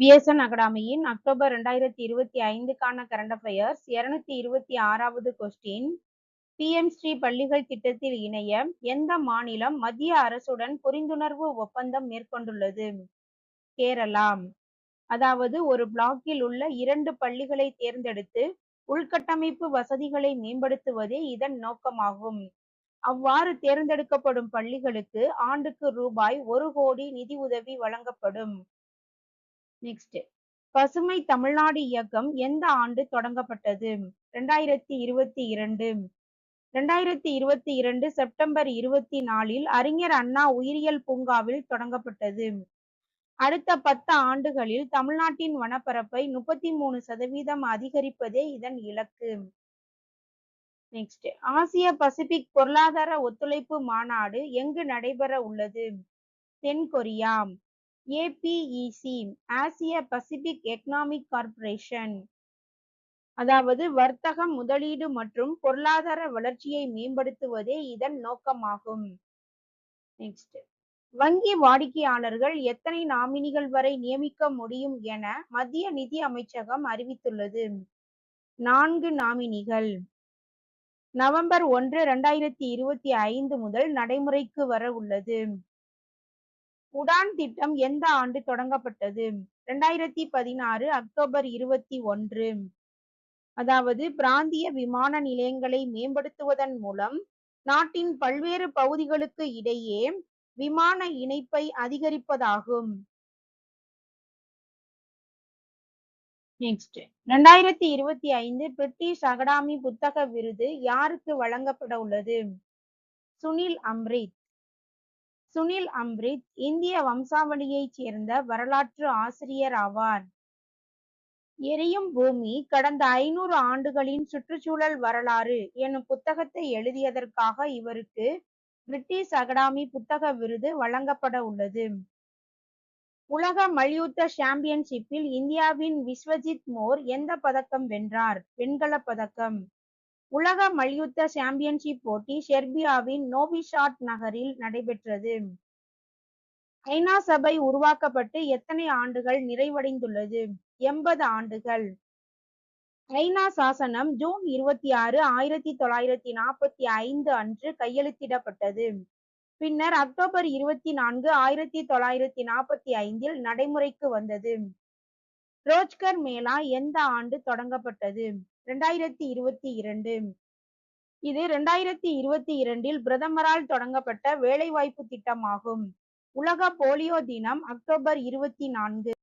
VSN அகாடமியின் October 2025க்கான current affairs 226வது கொஸ்டின். பிஎம் ஸ்ரீ பள்ளிகள் திட்டத்தில் இணைய எந்த மாநிலம் மத்திய அரசுடன் புரிந்துணர்வு ஒப்பந்தம் மேற்கொண்டுள்ளது? கேரளா. அதாவது ஒரு பிளாக்கில் உள்ள 2 பள்ளிகளை தேர்ந்தெடுத்து உள்கட்டமைப்பு வசதிகளை மேம்படுத்துவதே இதன் நோக்கமாகும். அவ்வாறு தேர்ந்தெடுக்கப்படும் பள்ளிகளுக்கு ஆண்டுக்கு ரூபாய் 1 கோடி நிதி உதவி வழங்கப்படும். நெக்ஸ்ட், பசுமை தமிழ்நாடு இயக்கம் எந்த ஆண்டு தொடங்கப்பட்டது? 2022. 2022 செப்டம்பர் 24 அறிஞர் அண்ணா உயிரியல் பூங்காவில் தொடங்கப்பட்டது. அடுத்த 10 ஆண்டுகளில் தமிழ்நாட்டின் வனப்பரப்பை 33% அதிகரிப்பதே இதன் இலக்கு. நெக்ஸ்ட், ஆசிய பசிபிக் பொருளாதார ஒத்துழைப்பு மாநாடு எங்கு நடைபெற உள்ளது? தென்கொரியா. ஏபிஇசி ஆசிய பசிபிக் எக்கனாமிக் கார்ப்பரேஷன், அதாவது வர்த்தகம், முதலீடு மற்றும் பொருளாதார வளர்ச்சியை மேம்படுத்துவதே இதன் நோக்கமாகும். நெக்ஸ்ட், வங்கி வாடிக்கையாளர்கள் எத்தனை நாமினிகள் வரை நியமிக்க முடியும் என மத்திய நிதி அமைச்சகம் அறிவித்துள்ளது? 4 நாமினிகள். நவம்பர் 1, 2025 முதல் நடைமுறைக்கு வர உள்ளது. உடான் திட்டம் எந்த ஆண்டு தொடங்கப்பட்டது? 2016 அக்டோபர் 21. அதாவது பிராந்திய விமான நிலையங்களை மேம்படுத்துவதன் மூலம் நாட்டின் பல்வேறு பகுதிகளுக்கு இடையே விமான இணைப்பை அதிகரிப்பதாகும். நெக்ஸ்ட், 2025 பிரிட்டிஷ் அகாடமி புத்தக விருது யாருக்கு வழங்கப்பட உள்ளது? சுனில் அம்ரித். சுனில் அம்ரித் இந்திய வம்சாவளியைச் சேர்ந்த வரலாற்று ஆசிரியர் ஆவார். எரியும் பூமி கடந்த 500 ஆண்டுகளின் சுற்றுச்சூழல் வரலாறு எனும் புத்தகத்தை எழுதியதற்காக இவருக்கு பிரிட்டிஷ் அகாடமி புத்தக விருது வழங்கப்பட உள்ளது. உலக மல்யுத்த சாம்பியன்ஷிப்பில் இந்தியாவின் விஸ்வஜித் மோர் எந்த பதக்கம் வென்றார்? வெண்கலப் பதக்கம். உலக மல்யுத்த சாம்பியன்ஷிப் போட்டி செர்பியாவின் நோவி சாட் நகரில் நடைபெற்றது. ஐநா சபை உருவாக்கப்பட்டு எத்தனை ஆண்டுகள் நிறைவடைந்துள்ளது? 80 ஆண்டுகள். ஐநா சாசனம் ஜூன் 26, 1945 அன்று கையெழுத்திடப்பட்டது. பின்னர் அக்டோபர் 24, 1945 நடைமுறைக்கு வந்தது. ரோஜ்கர் மேளா எந்த ஆண்டு தொடங்கப்பட்டது? 2022. இது 2022 பிரதமரால் தொடங்கப்பட்ட வேலைவாய்ப்பு திட்டமாகும். உலக போலியோ தினம் அக்டோபர் 24.